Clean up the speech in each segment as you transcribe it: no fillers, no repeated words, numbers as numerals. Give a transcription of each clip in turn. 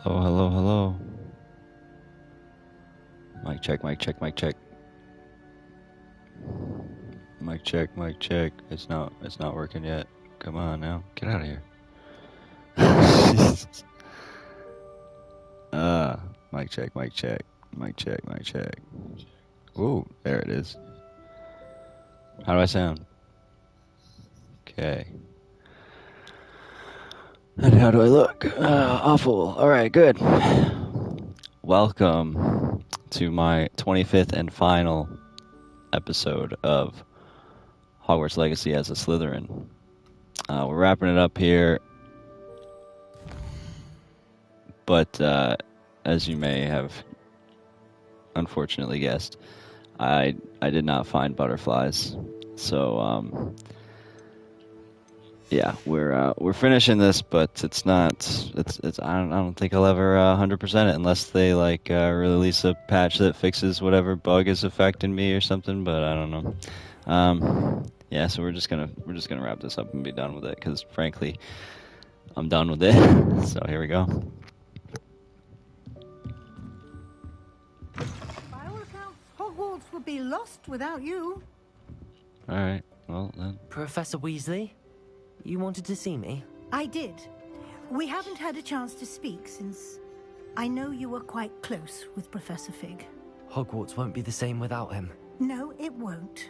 Hello, hello, hello. Mic check, mic check, mic check. Mic check, mic check. It's not working yet. Come on now. Get out of here. Jesus. Mic check, mic check. Mic check, mic check. Ooh, there it is. How do I sound? Okay. And how do I look? Awful. Alright, good. Welcome to my 25th and final episode of Hogwarts Legacy as a Slytherin. We're wrapping it up here, but as you may have unfortunately guessed, I did not find butterflies. So yeah, we're finishing this, but it's not. It's I don't think I'll ever 100% it unless they release a patch that fixes whatever bug is affecting me or something. But I don't know. Yeah, so we're just gonna wrap this up and be done with it because frankly, I'm done with it. So here we go. By all accounts, Hogwarts would be lost without you. All right. Well then. Professor Weasley, you wanted to see me? I did. We haven't had a chance to speak since I know you were quite close with Professor Fig. Hogwarts won't be the same without him. No, it won't.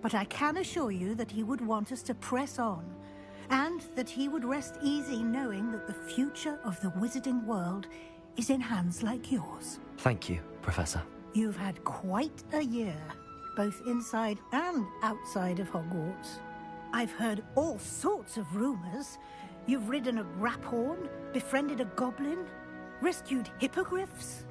But I can assure you that he would want us to press on, and that he would rest easy knowing that the future of the wizarding world is in hands like yours. Thank you, Professor. You've had quite a year, both inside and outside of Hogwarts. I've heard all sorts of rumors. You've ridden a graphorn, befriended a goblin, rescued hippogriffs,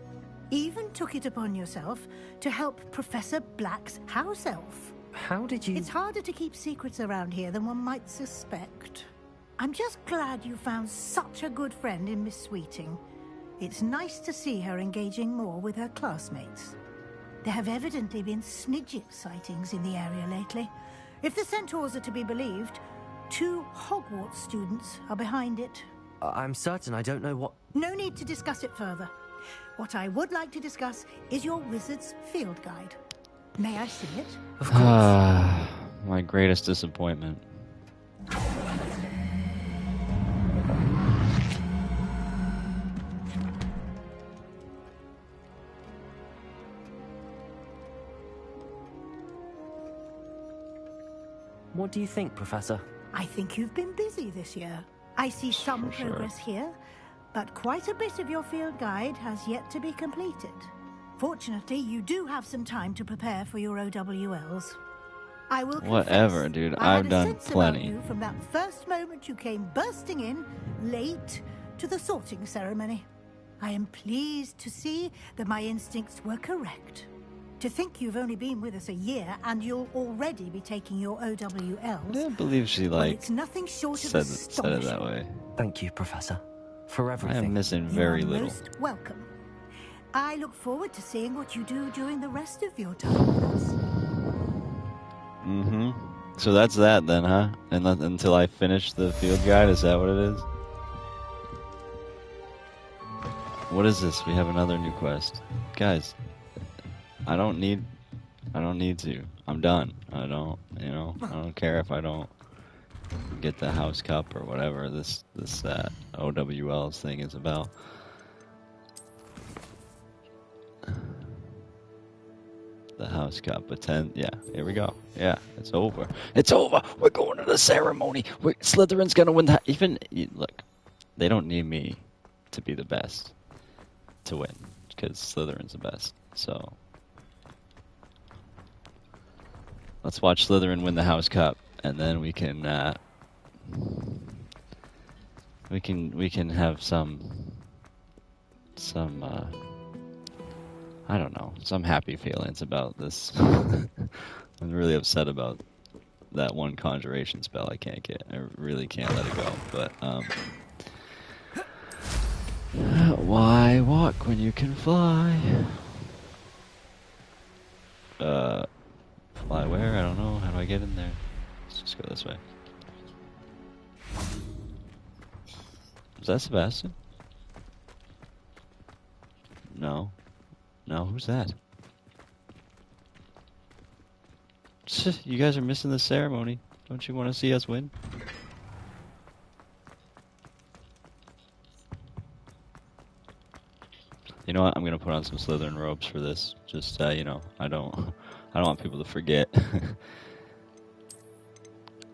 even took it upon yourself to help Professor Black's house elf. How did you... It's harder to keep secrets around here than one might suspect. I'm just glad you found such a good friend in Miss Sweeting. It's nice to see her engaging more with her classmates. There have evidently been Snidget sightings in the area lately. If the centaurs are to be believed, 2 Hogwarts students are behind it. I'm certain I don't know what... No need to discuss it further. What I would like to discuss is your wizard's field guide. May I see it? Of course. My greatest disappointment. What do you think, Professor? I think you've been busy this year. I see some For sure. progress here, but quite a bit of your field guide has yet to be completed. Fortunately, you do have some time to prepare for your OWLs. I will Whatever, confess, dude. I had I've a done sense about plenty. you from that first moment you came bursting in, late, to the sorting ceremony. I am pleased to see that my instincts were correct. To think you've only been with us a year and you'll already be taking your OWLs. I didn't believe she Well, it's nothing short of said it astonishing. that way. Thank you, Professor, for I everything. am missing You very are little. most welcome. I look forward to seeing what you do during the rest of your time with us. Mm-hmm. So that's that then, huh? And until I finish the field guide, is that what it is? What is this? We have another new quest. Guys, I don't need to. I'm done. I don't care if I don't get the house cup or whatever this OWLs thing is about. The house cup, but yeah, here we go. Yeah, it's over. It's over. We're going to the ceremony. Slytherin's gonna win that. Look, they don't need me to be the best to win because Slytherin's the best. So let's watch Slytherin win the house cup, and then we can have some I don't know, some happy feelings about this. I'm really upset about that one conjuration spell I can't get. I really can't let it go. But why walk when you can fly? Fly where? I don't know. How do I get in there? Let's just go this way. Is that Sebastian? No. No, who's that? You guys are missing the ceremony. Don't you want to see us win? You know what? I'm gonna put on some Slytherin robes for this. Just you know, I don't want people to forget. I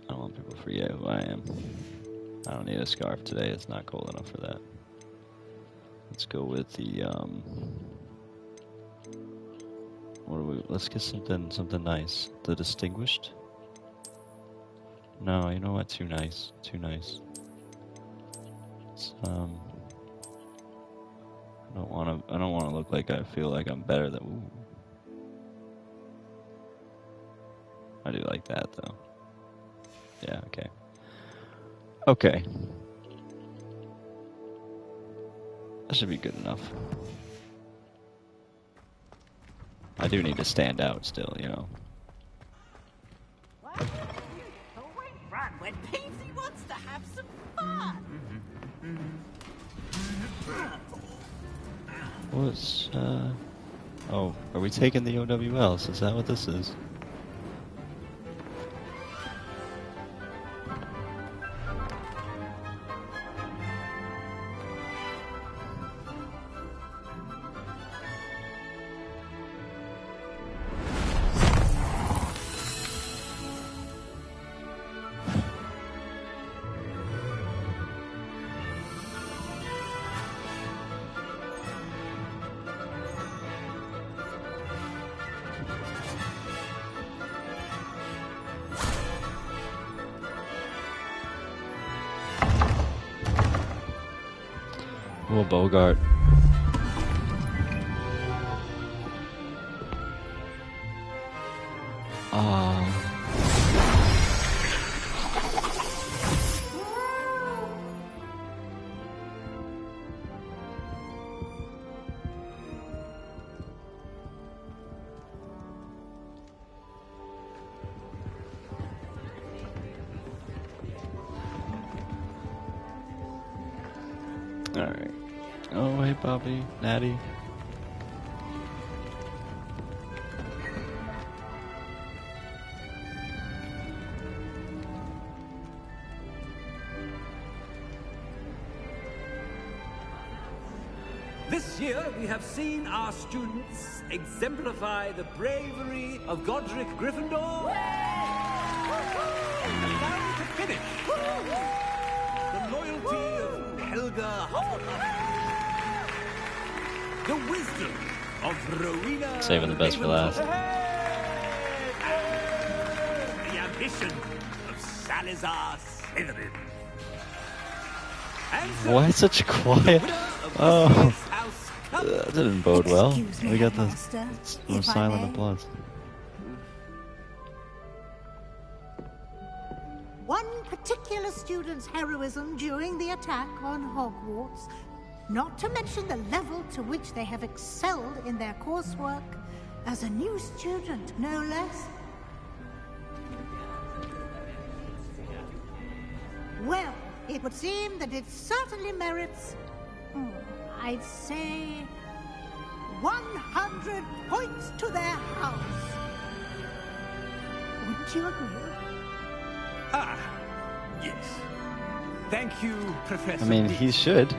don't want people to forget who I am. I don't need a scarf today. It's not cold enough for that. Let's go with the what do we? Let's get something nice. The distinguished. No, you know what? Too nice. Too nice. It's, I don't want to look like I feel like I'm better than. Ooh. I do like that though. Yeah. Okay. Okay. That should be good enough. I do need to stand out still, you know. Why would you always run when Paisley wants to have some fun? What's, oh, are we taking the OWLs? Is that what this is? Oh, Bogart. Alright. Oh, hey, Bobby. Natty. This year, we have seen our students exemplify the bravery of Godric Gryffindor. And now to finish, the loyalty of Helga Hufflepuff, the wisdom of Rowena Saving the best for last. and the ambition of Salazar Slytherin. And so, Why such a quiet? Oh, that didn't bode well. Excuse me, We got the Headmaster, no if I silent may. applause. One particular student's heroism during the attack on Hogwarts, not to mention the level to which they have excelled in their coursework, as a new student, no less. Well, it would seem that it certainly merits, I'd say, 100 points to their house. Wouldn't you agree? Ah, yes. Thank you, Professor. I mean, Beak. he should.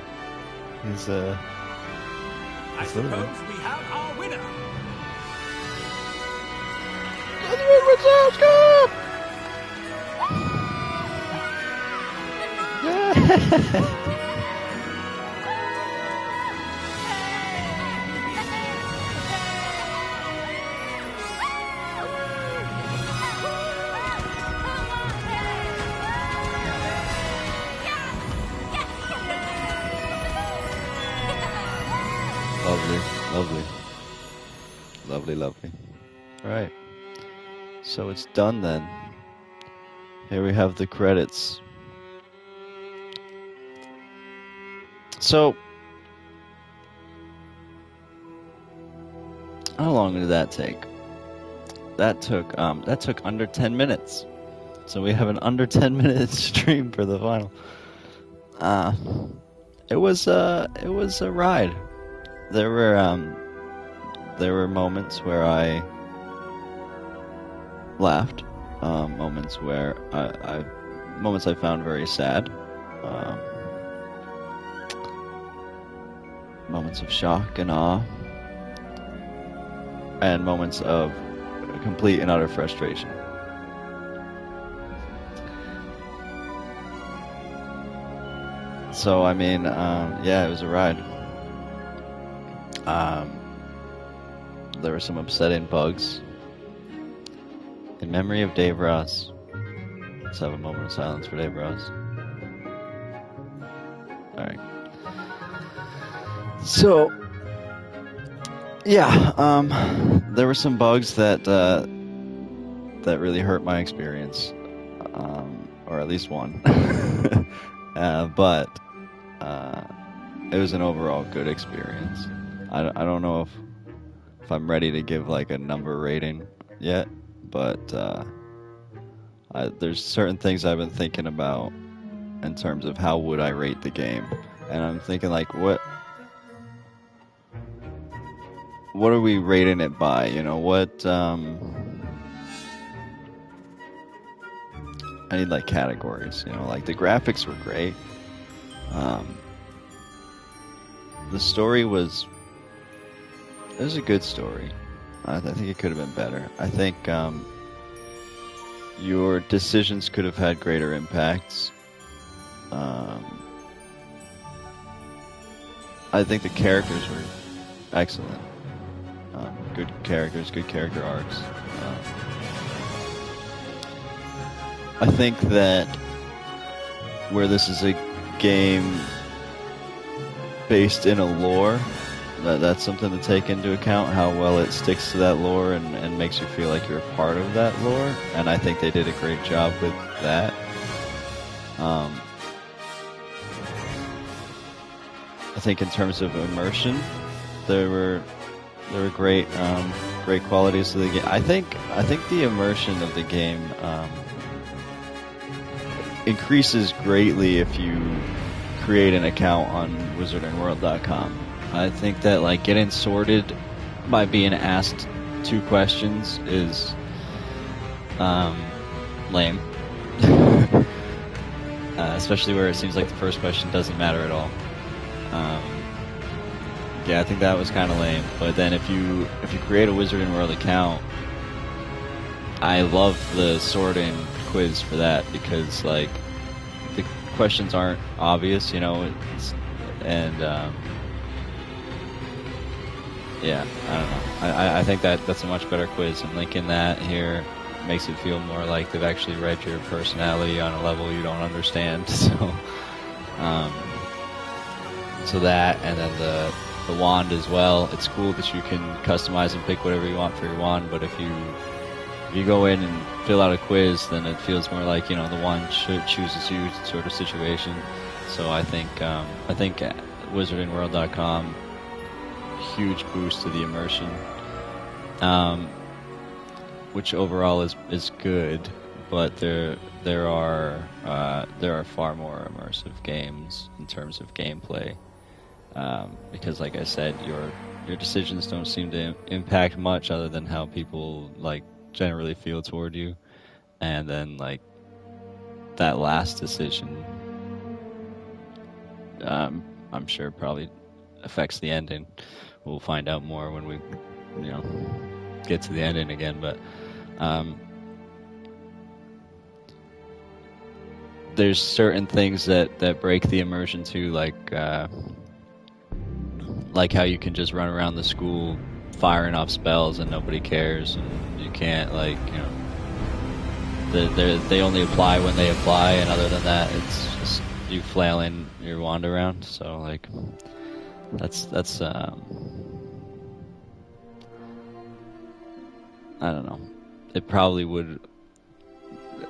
He's I Slytherin. suppose we have our winner. Lovely, lovely. Lovely, lovely. Alright. So it's done then. Here we have the credits. So, how long did that take? That took under 10 minutes. So we have an under 10 minute stream for the final. It was a ride. there were moments where I laughed, moments where moments I found very sad, um, moments of shock and awe, and moments of complete and utter frustration. So I mean, yeah, it was a ride. There were some upsetting bugs. In memory of Dave Ross, let's have a moment of silence for Dave Ross. Alright. So, yeah, there were some bugs that really hurt my experience, or at least one. But it was an overall good experience. I don't know if I'm ready to give like a number rating yet, but there's certain things I've been thinking about in terms of how would I rate the game, and I'm thinking like what are we rating it by? You know what? I need like categories. You know, like the graphics were great. The story was a good story. I think it could have been better. I think your decisions could have had greater impacts. I think the characters were excellent. Good characters, good character arcs. I think that where this is a game based in a lore, that's something to take into account, how well it sticks to that lore and makes you feel like you're a part of that lore, and I think they did a great job with that. I think in terms of immersion, there were great great qualities to the game. I think the immersion of the game increases greatly if you create an account on wizardandworld.com. I think that like getting sorted by being asked 2 questions is lame. Especially where it seems like the first question doesn't matter at all. Yeah, I think that was kind of lame. But then if you create a Wizard and World account, I love the sorting quiz for that, because like the questions aren't obvious, you know, yeah, I don't know. I think that's a much better quiz, and linking that here makes it feel more like they've actually read your personality on a level you don't understand. So that, and then the wand as well. It's cool that you can customize and pick whatever you want for your wand, but if you go in and fill out a quiz, then it feels more like, you know, the wand chooses you sort of situation. So I think wizardandworld.com, huge boost to the immersion, which overall is good, but there are far more immersive games in terms of gameplay, because like I said, your decisions don't seem to impact much other than how people like generally feel toward you, and then like that last decision, I'm sure probably affects the ending. We'll find out more when we, you know, get to the ending again, but there's certain things that break the immersion too, like how you can just run around the school firing off spells and nobody cares, and you can't, like, you know, they only apply when they apply, and other than that, it's just you flailing your wand around. So like that's I don't know. It probably would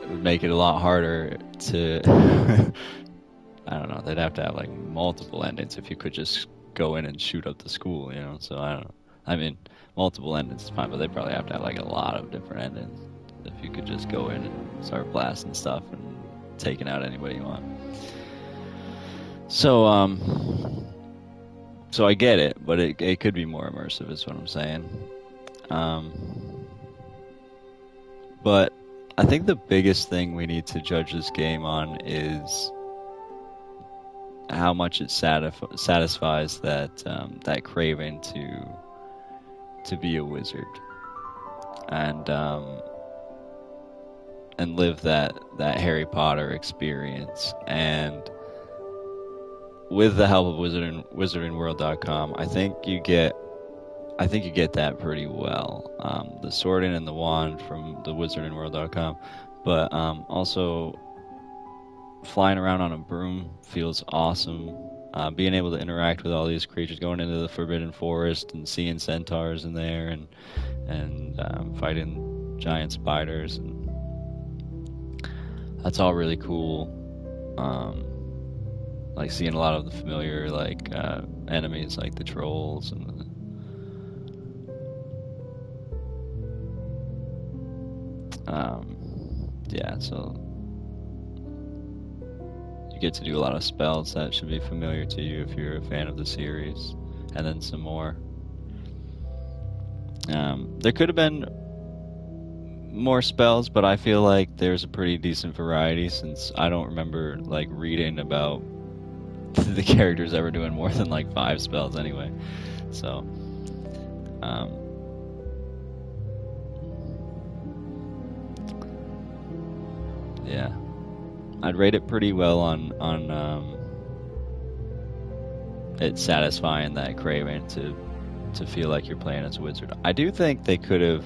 make it a lot harder to I don't know. They'd have to have like multiple endings if you could just go in and shoot up the school, you know. So I don't know. I mean, multiple endings is fine, but they probably have to have like a lot of different endings if you could just go in and start blasting stuff and taking out anybody you want. So So I get it, but it could be more immersive, is what I'm saying. Um, but I think the biggest thing we need to judge this game on is how much it satisfies that craving to be a wizard and and live that Harry Potter experience. And with the help of wizardingworld.com, I think you get that pretty well. The sorting and the wand from the wizardingworld.com, but also flying around on a broom feels awesome. Being able to interact with all these creatures, going into the Forbidden Forest and seeing centaurs in there, and fighting giant spiders, and that's all really cool. Like seeing a lot of the familiar enemies like the trolls and yeah, so you get to do a lot of spells that should be familiar to you if you're a fan of the series, and then some more. There could have been more spells, but I feel like there's a pretty decent variety, since I don't remember like reading about the characters ever doing more than like 5 spells anyway. So yeah, I'd rate it pretty well on it satisfying that craving to feel like you're playing as a wizard. I do think they could have.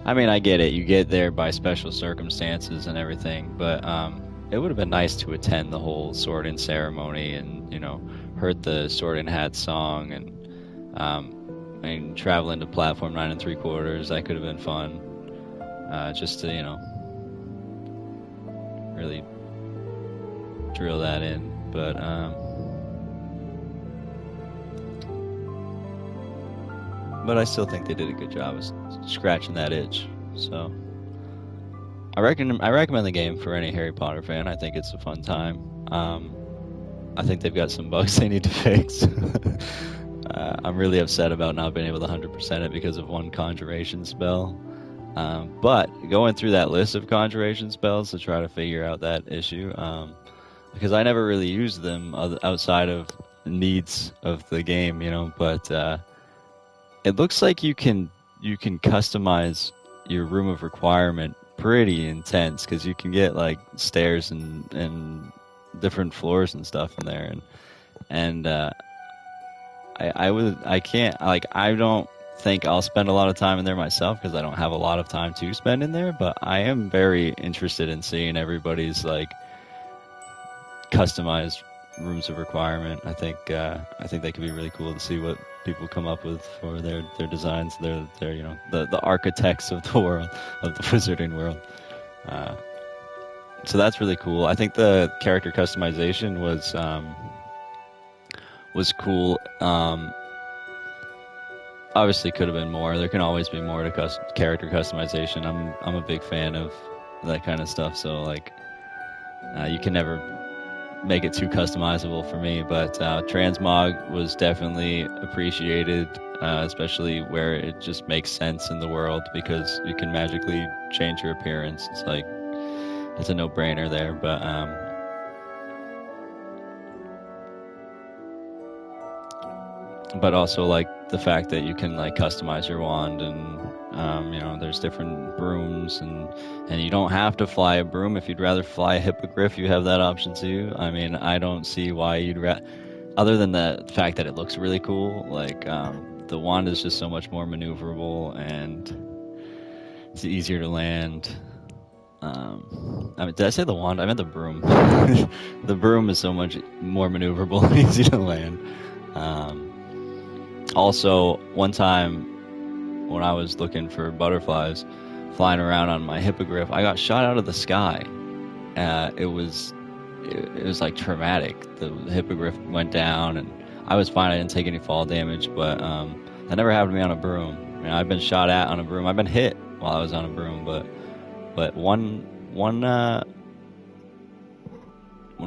I mean, I get it. You get there by special circumstances and everything, but it would have been nice to attend the whole sorting ceremony and, heard the Sorting Hat song, and traveling to platform 9 3/4. That could have been fun. Just to, really drill that in. But I still think they did a good job of scratching that itch. So I recommend the game for any Harry Potter fan. I think it's a fun time. I think they've got some bugs they need to fix. I'm really upset about not being able to 100% it because of one conjuration spell. But going through that list of conjuration spells to try to figure out that issue, because I never really used them outside of needs of the game, but it looks like you can customize your room of requirement pretty intense, because you can get like stairs and different floors and stuff in there, and I don't think I'll spend a lot of time in there myself, because I don't have a lot of time to spend in there, but I am very interested in seeing everybody's like customized rooms of requirement. I think they could be really cool to see what people come up with for their designs. They're the architects of the world, of the wizarding world. So that's really cool. I think the character customization was cool. Obviously could have been more. There can always be more to character customization. I'm a big fan of that kind of stuff, so you can never make it too customizable for me, but transmog was definitely appreciated, especially where it just makes sense in the world, because you can magically change your appearance. It's a no-brainer there, but also like the fact that you can like customize your wand, and there's different brooms, and you don't have to fly a broom. If you'd rather fly a hippogriff, you have that option too. I mean, I don't see why other than the fact that it looks really cool. The wand is just so much more maneuverable, and it's easier to land. Did I say the wand? I meant the broom. The broom is so much more maneuverable and easy to land. Also, one time when I was looking for butterflies, flying around on my hippogriff, I got shot out of the sky. It was like traumatic. The hippogriff went down, and I was fine. I didn't take any fall damage, but that never happened to me on a broom. I mean, I've been shot at on a broom. I've been hit while I was on a broom, but one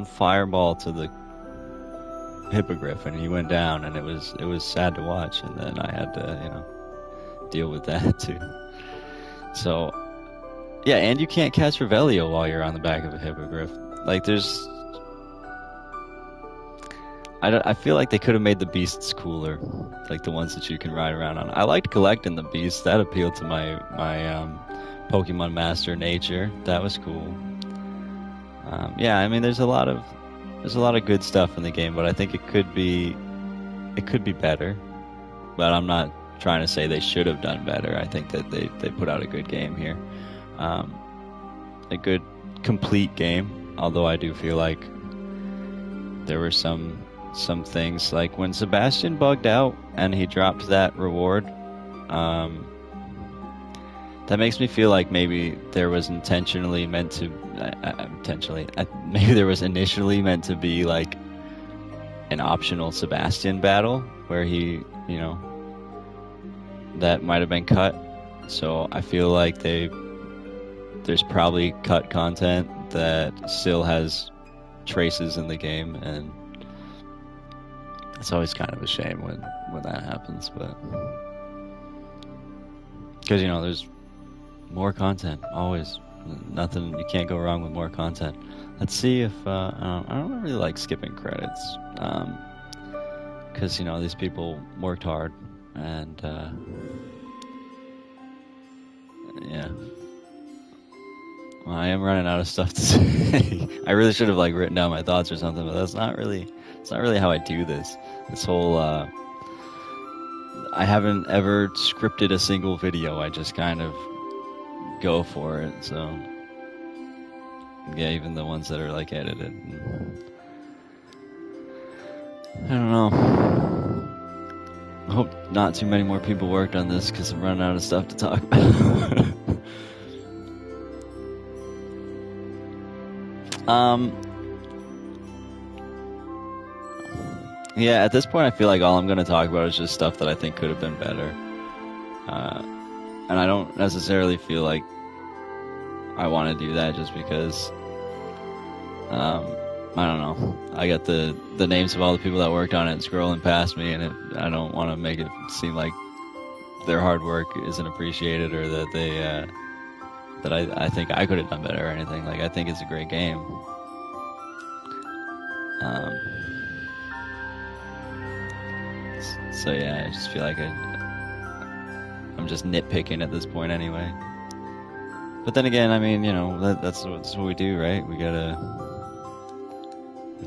fireball to the hippogriff, and he went down, and it was sad to watch. And then I had to, deal with that too. So, yeah, and you can't cast Revelio while you're on the back of a hippogriff. Like, I feel like they could have made the beasts cooler, like the ones that you can ride around on. I liked collecting the beasts. That appealed to my Pokemon Master nature. That was cool. Yeah, I mean, there's a lot of good stuff in the game, but I think it could be better. But I'm not trying to say they should have done better. I think that they put out a good game here, a good complete game. Although I do feel like there were some things, like when Sebastian bugged out and he dropped that reward, that makes me feel like maybe there was initially meant to be like an optional Sebastian battle where he, that might have been cut. So I feel like there's probably cut content that still has traces in the game, and it's always kind of a shame when that happens, but because there's more content always. You can't go wrong with more content. Let's see if I don't really like skipping credits, because these people worked hard, and yeah. Well, I am running out of stuff to say. I really should have written down my thoughts or something, but it's not really how I do this. This whole I haven't ever scripted a single video. I just kind of go for it. So yeah, even the ones that are edited. I don't know. I hope not too many more people worked on this because I'm running out of stuff to talk about. Yeah, at this point I feel like all I'm going to talk about is just stuff that I think could have been better. And I don't necessarily feel like I want to do that just because, I don't know. I got the names of all the people that worked on it scrolling past me, and I don't want to make it seem like their hard work isn't appreciated, or that they, that I think I could have done better or anything. Like, I think it's a great game. So yeah, I just feel like I'm just nitpicking at this point anyway. But then again, I mean, that's what we do, right? We gotta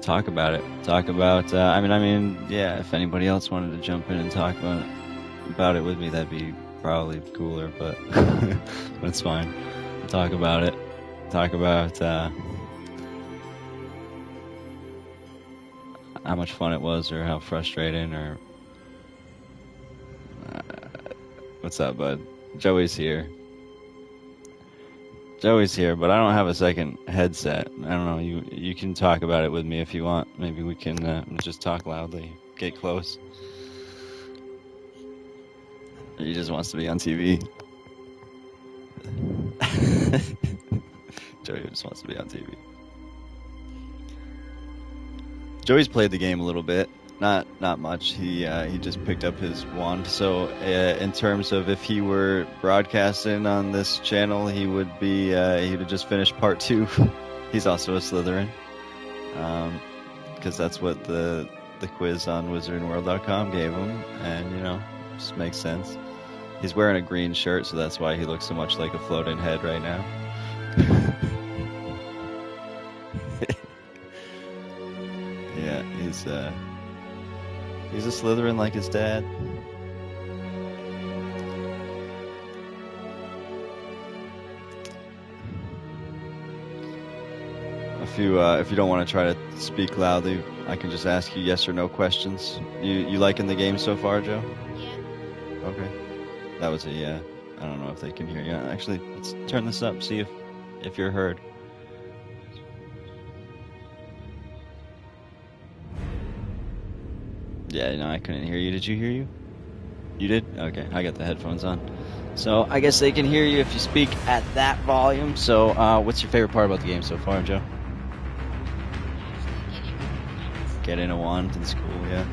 talk about it. Talk about. I mean, yeah. If anybody else wanted to jump in and talk about it with me, that'd be probably cooler. But but it's fine. Talk about it. Talk about how much fun it was, or how frustrating, or what's up, bud? Joey's here. Joey's here, but I don't have a second headset. I don't know. You can talk about it with me if you want. Maybe we can just talk loudly. Get close. Or he just wants to be on TV. Joey just wants to be on TV. Joey's played the game a little bit. Not much. He just picked up his wand. So in terms of if he were broadcasting on this channel, he would have just finished part 2. He's also a Slytherin, because that's what the quiz on WizardingWorld.com gave him, and just makes sense. He's wearing a green shirt, so that's why he looks so much like a floating head right now. Yeah, he's a Slytherin like his dad. If you don't want to try to speak loudly, I can just ask you yes or no questions. You liking the game so far, Joe? Yeah. Okay. That was a yeah. I don't know if they can hear you. Actually, let's turn this up, see if you're heard. Yeah, I couldn't hear you. Did you hear you? You did? Okay, I got the headphones on. So I guess they can hear you if you speak at that volume. So what's your favorite part about the game so far, Joe? getting a wand in school, yeah.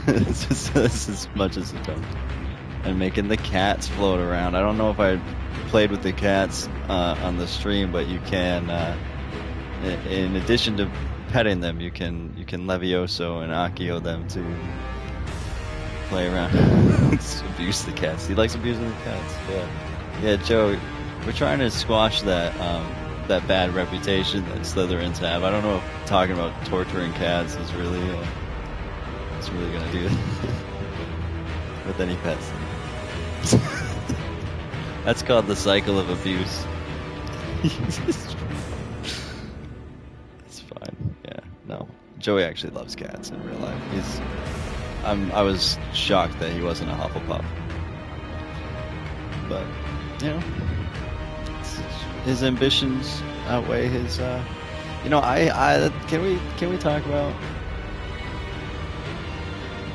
It's as much as a attempt. And making the cats float around. I don't know if I played with the cats on the stream, but you can, in addition to petting them, you can Levioso and Accio them to play around. Abuse the cats. He likes abusing the cats. Yeah, Joe, we're trying to squash that that bad reputation that Slytherins have. I don't know if talking about torturing cats is really gonna do with any pets. That's called the cycle of abuse. It's fine. Yeah, no. Joey actually loves cats in real life. I was shocked that he wasn't a Hufflepuff. But, you know, his ambitions outweigh his, you know, can we talk about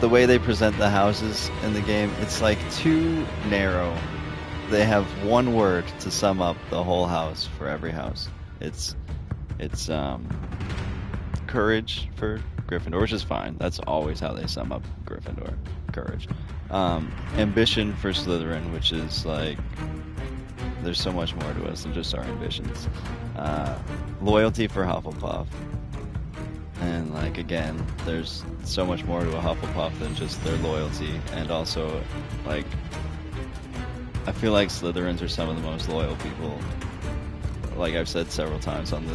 the way they present the houses in the game? It's like too narrow. They have one word to sum up the whole house for every house. It's courage for Gryffindor, which is fine. That's always how they sum up Gryffindor. Courage. Ambition for Slytherin, which is like, there's so much more to us than just our ambitions. Loyalty for Hufflepuff. And like, again, there's so much more to a Hufflepuff than just their loyalty. And also, like, I feel like Slytherins are some of the most loyal people. Like I've said several times on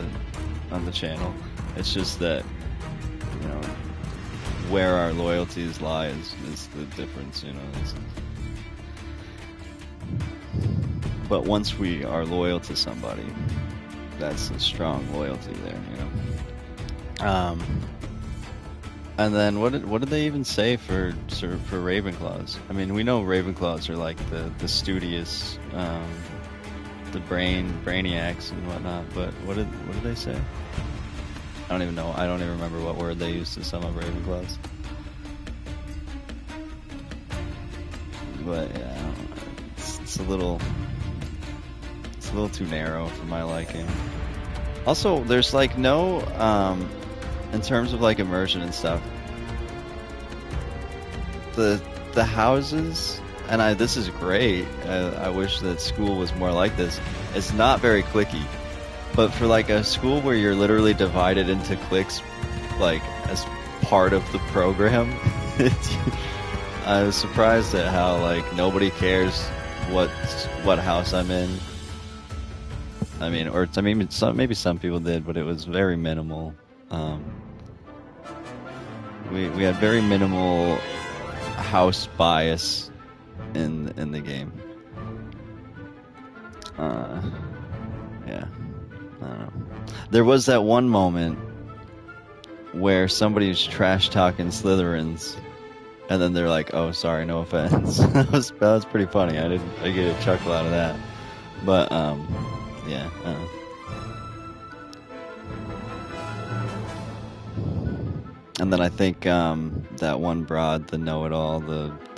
the channel. It's just that, you know, where our loyalties lie is the difference, you know. But once we are loyal to somebody, that's a strong loyalty there, you know. And then what did they even say for Ravenclaws? I mean, we know Ravenclaws are like the studious, the brainiacs and whatnot. But what did they say? I don't even know. I don't even remember what word they used to sum up Ravenclaws. But yeah, I don't know. It's a little too narrow for my liking. Also, there's like no, in terms of like immersion and stuff, the houses, and this is great. I wish that school was more like this. It's not very clicky, but for like a school where you're literally divided into cliques, like as part of the program, I was surprised at how like nobody cares what house I'm in. I mean, maybe some people did, but it was very minimal. We had very minimal house bias in the game. Yeah, I don't know. There was that one moment where somebody was trash talking Slytherins, and then they're like, "Oh, sorry, no offense." that was pretty funny. I get a chuckle out of that. But yeah. And then I think that one broad, the know-it-all, with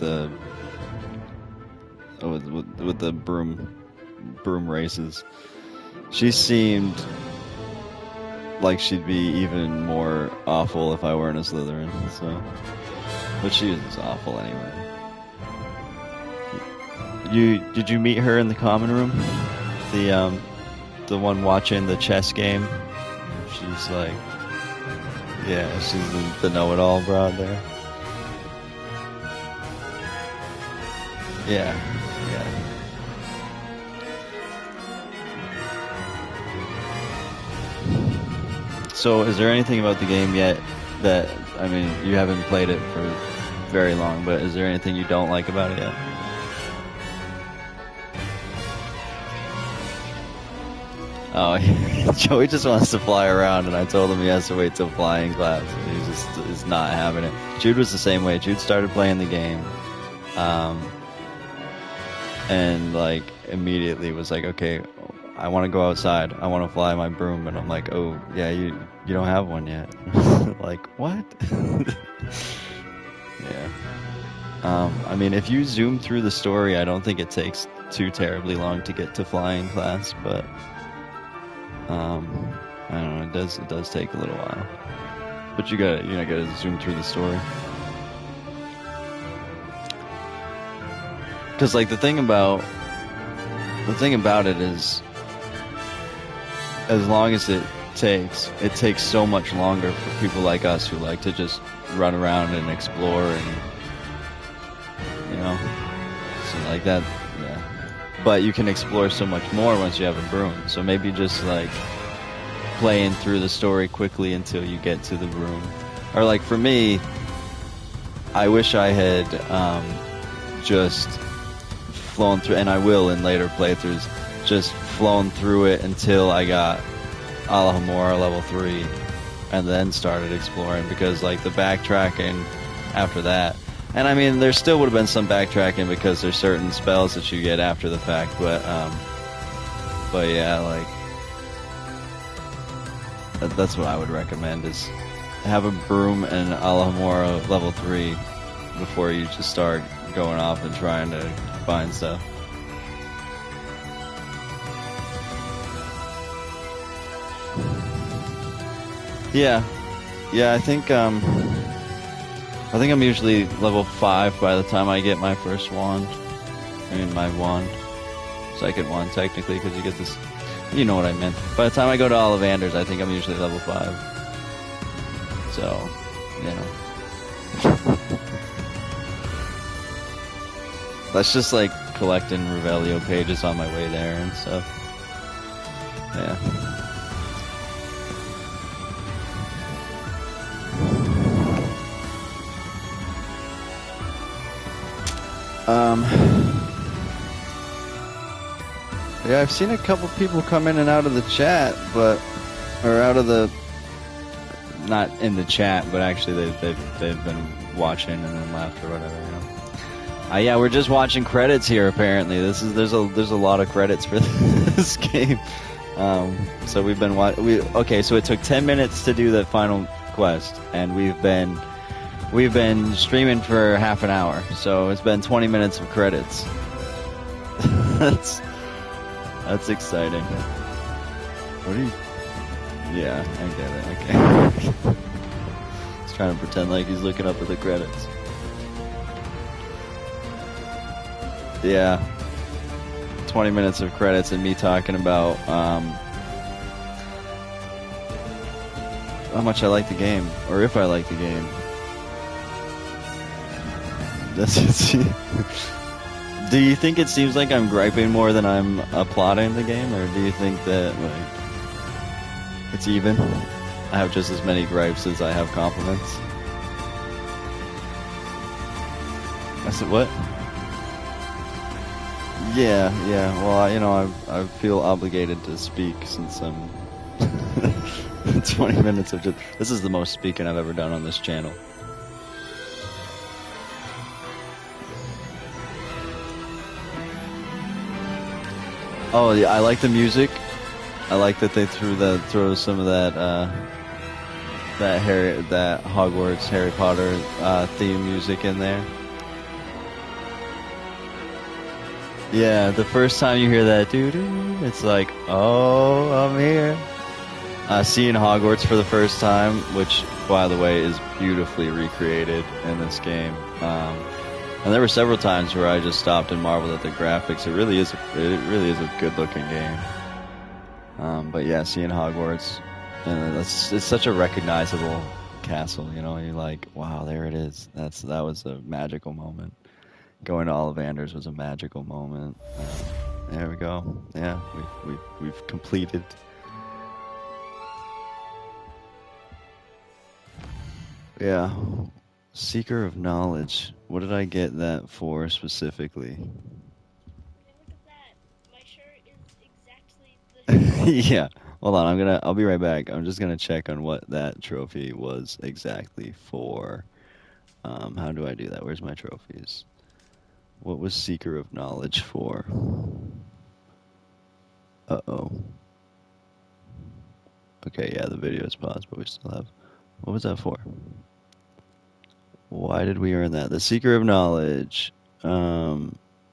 the broom races, she seemed like she'd be even more awful if I weren't a Slytherin. So, but she was awful anyway. Did you meet her in the common room? The one watching the chess game. She's like, yeah, she's the know-it-all broad there. Yeah. So, is there anything about the game yet that, I mean, you haven't played it for very long, but is there anything you don't like about it yet? Oh, Joey just wants to fly around, and I told him he has to wait till flying class. He just is not having it. Jude was the same way. Jude started playing the game, and like immediately was like, "Okay, I want to go outside. I want to fly my broom." And I'm like, "Oh, yeah, you don't have one yet." Like, what? Yeah. I mean, if you zoom through the story, I don't think it takes too terribly long to get to flying class, but I don't know, it does take a little while. But you gotta zoom through the story. Because like the thing about it is, as long as it takes so much longer for people like us who like to just run around and explore and so like that. Yeah. But you can explore so much more once you have a broom. So maybe just like playing through the story quickly until you get to the broom. Or like for me, I wish I had just flown through, and I will in later playthroughs, just flown through it until I got Alhamora level 3 and then started exploring, because like the backtracking after that, and I mean there still would have been some backtracking because there's certain spells that you get after the fact, but yeah, like that's what I would recommend, is have a broom and Alhamora level 3 before you just start going off and trying to find stuff. Yeah, I think I'm usually level 5 by the time I get my first wand. I mean my wand, second wand technically, because you get this. You know what I meant. By the time I go to Ollivanders, I think I'm usually level 5. So, that's just like collecting Revelio pages on my way there and stuff. Yeah. Yeah, I've seen a couple people come in and out of the chat, not in the chat, but actually they've been watching and then left or whatever, Yeah, we're just watching credits here. Apparently, there's a lot of credits for this game. So we've been okay. So it took 10 minutes to do the final quest, and we've been streaming for half an hour. So it's been 20 minutes of credits. That's exciting. What are you? Yeah, I get it. Okay. He's trying to pretend like he's looking up at the credits. Yeah. 20 minutes of credits and me talking about how much I like the game, or if I like the game. That's it. Do you think it seems like I'm griping more than I'm applauding the game, or do you think that like it's even? I have just as many gripes as I have compliments. I said what? Yeah. Well, I feel obligated to speak since I'm 20 minutes of just. This is the most speaking I've ever done on this channel. Oh yeah, I like the music. I like that they throw some of that Hogwarts Harry Potter theme music in there. Yeah, the first time you hear that doo-doo, it's like, oh, I'm here. Seeing Hogwarts for the first time, which, by the way, is beautifully recreated in this game. And there were several times where I just stopped and marveled at the graphics. It really is a good-looking game. But yeah, seeing Hogwarts, it's such a recognizable castle. You're like, wow, there it is. That was a magical moment. Going to Ollivanders was a magical moment. There we go. Yeah, we've completed. Yeah, Seeker of Knowledge. What did I get that for specifically? Look at that. My shirt is exactly the Yeah. Hold on, I'll be right back. I'm just gonna check on what that trophy was exactly for. How do I do that? Where's my trophies? What was Seeker of Knowledge for? Uh-oh. Okay, yeah, the video is paused, but we still have. What was that for? Why did we earn that? The Seeker of Knowledge. For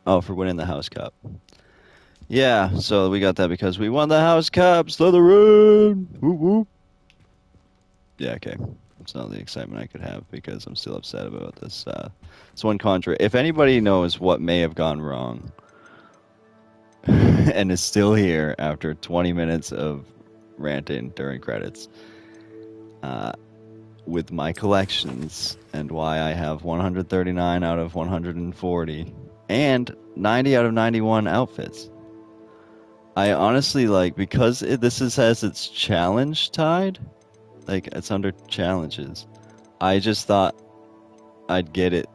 winning the House Cup. Yeah, so we got that because we won the House Cup. Slytherin! Whoop whoop. Yeah, okay. It's all the excitement I could have because I'm still upset about this. This one contract. If anybody knows what may have gone wrong and is still here after 20 minutes of ranting during credits, with my collections and why I have 139 out of 140 and 90 out of 91 outfits. I honestly because has its challenge tied, like it's under challenges. I just thought I'd get it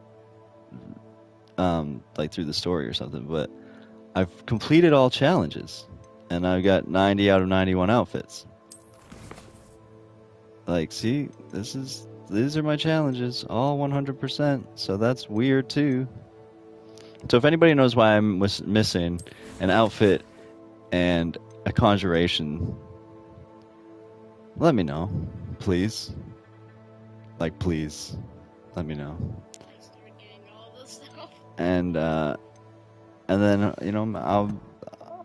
through the story or something, but I've completed all challenges and I've got 90 out of 91 outfits. See, these are my challenges, all 100%, so that's weird too. So if anybody knows why I'm missing an outfit and a conjuration, let me know, please. Please, let me know. I started getting all this stuff. And then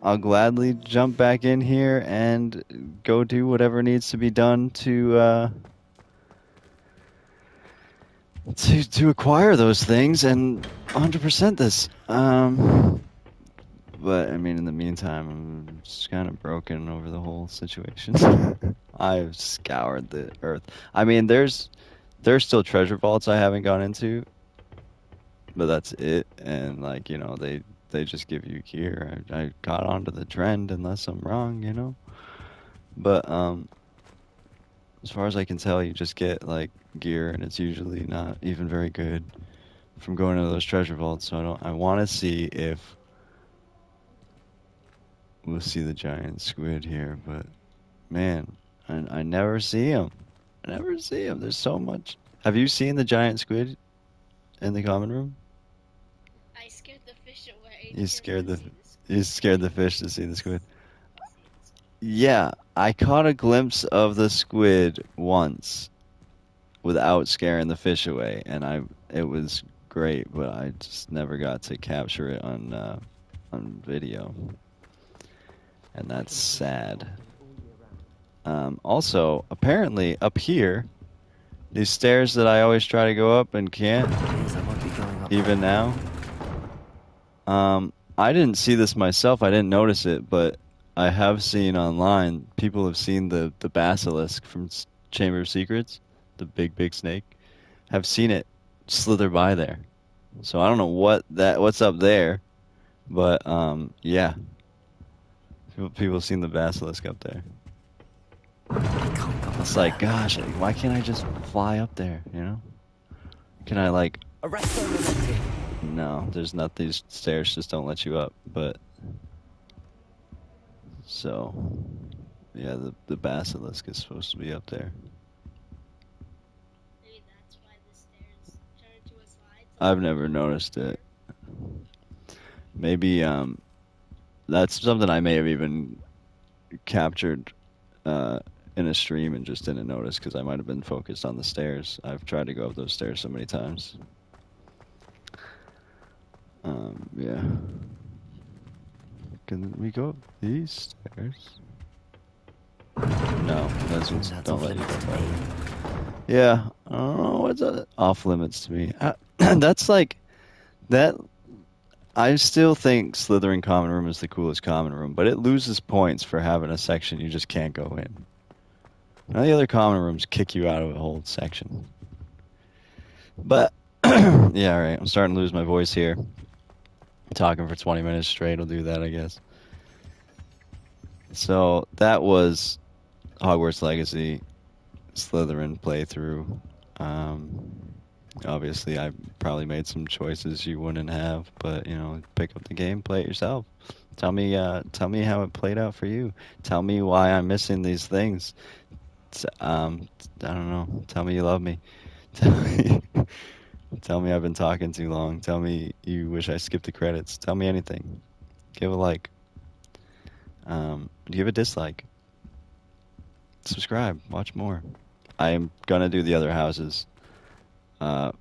I'll gladly jump back in here and go do whatever needs to be done to acquire those things and 100% this. But I mean, in the meantime, I'm just kind of broken over the whole situation. I've scoured the earth. I mean, there's still treasure vaults I haven't gone into, but that's it. And they just give you gear. I got onto the trend, unless I'm wrong, But as far as I can tell, you just get gear, and it's usually not even very good from going into those treasure vaults. So I want to see if we'll see the giant squid here, but man, I never see him. I never see him. There's so much. Have you seen the giant squid in the common room? I scared the fish away. You scared the fish to see the squid. Yeah, I caught a glimpse of the squid once without scaring the fish away, and it was great, but I just never got to capture it on video. And that's sad. Also, apparently up here, these stairs that I always try to go up and can't, even now. I didn't see this myself. I didn't notice it, but I have seen online, people have seen the basilisk from Chamber of Secrets, the big snake, have seen it slither by there. So I don't know what's up there, but yeah. People have seen the basilisk up there. It's gosh, why can't I just fly up there, Can I No, there's not. These stairs just don't let you up, but... So... Yeah, the basilisk is supposed to be up there. Maybe that's why the stairs turn into a slide. I've never noticed it. Maybe, that's something I may have even captured in a stream and just didn't notice because I might have been focused on the stairs. I've tried to go up those stairs so many times. Yeah. Can we go up these stairs? No, that's don't let you go back. Yeah, I don't know what's off limits to me. That's that. I still think Slytherin Common Room is the coolest common room, but it loses points for having a section you just can't go in. Now the other common rooms kick you out of a whole section. But, yeah, all right, I'm starting to lose my voice here. Talking for 20 minutes straight will do that, I guess. So, that was Hogwarts Legacy Slytherin playthrough. Obviously, I probably made some choices you wouldn't have, but pick up the game, play it yourself. Tell me how it played out for you. Tell me why I'm missing these things. I don't know. Tell me you love me. Tell me I've been talking too long. Tell me you wish I skipped the credits. Tell me anything. Give a like. Give a dislike. Subscribe. Watch more. I am gonna do the other houses. I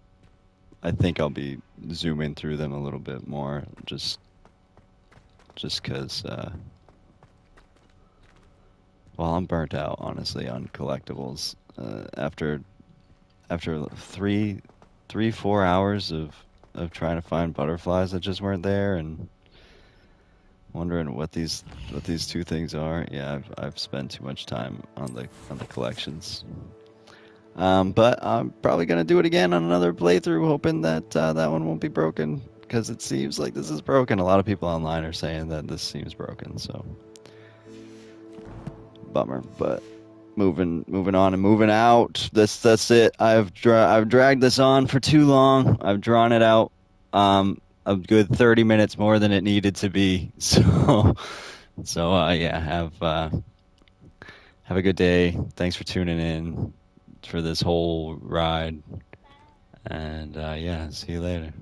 think I'll be zooming through them a little bit more, just because, well, I'm burnt out, honestly, on collectibles. After after 4 hours of trying to find butterflies that just weren't there, and wondering what these two things are. Yeah, I've spent too much time on the collections. But I'm probably gonna do it again on another playthrough, hoping that that one won't be broken, because it seems like this is broken. A lot of people online are saying that this seems broken, so bummer. But moving on and moving out. That's it. I've dragged this on for too long. I've drawn it out a good 30 minutes more than it needed to be. So yeah, have a good day. Thanks for tuning in for this whole ride. And yeah, see you later.